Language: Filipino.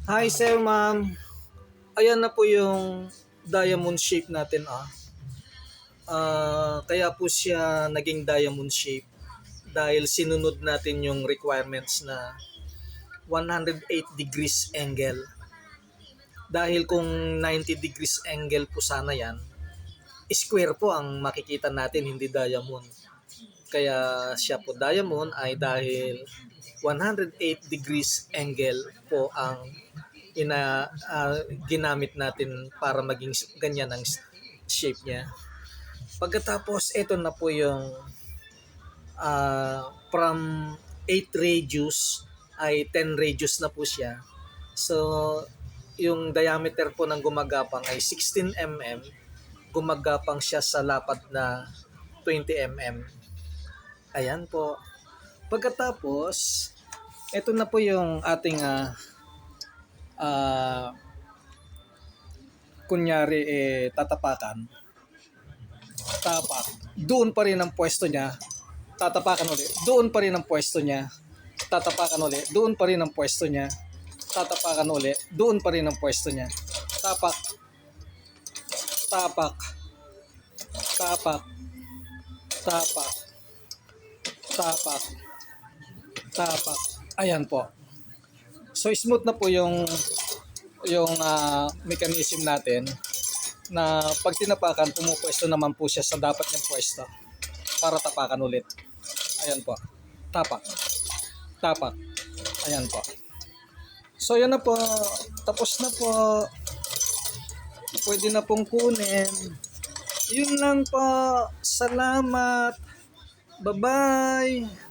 Hi sir, ma'am. Ayan na po yung diamond shape natin. Kaya po siya naging diamond shape dahil sinunod natin yung requirements na 108 degrees angle. Dahil kung 90 degrees angle po sana yan, square po ang makikita natin, hindi diamond. Kaya siya po diamond ay dahil 108 degrees angle po ang ginamit natin para maging ganyan ang shape niya. Pagkatapos ito na po yung from 8 radius ay 10 radius na po siya. So yung diameter po ng gumagapang ay 16 mm, gumagapang siya sa lapad na 20 mm. Ayan po. Pagkatapos ito na po yung ating kunyari tatapakan. Tapak. Doon pa rin ang pwesto niya. Tatapakan ulit. Doon pa rin ang pwesto niya. Tatapakan ulit. Doon pa rin ang pwesto niya. Tatapakan ulit. Doon pa rin ang pwesto niya. Tapak. Tapak. Tapak. Tapak. Tapak. Tapak. Ayan po. So smooth na po yung mechanism natin na pag tinapakan, pumupwesto naman po siya sa dapat niyang pwesto para tapakan ulit. Ayan po. Tapak. Tapak. Ayan po. So yan na po. Tapos na po. Pwede na pong kunin. Yun lang po. Salamat. Bye-bye.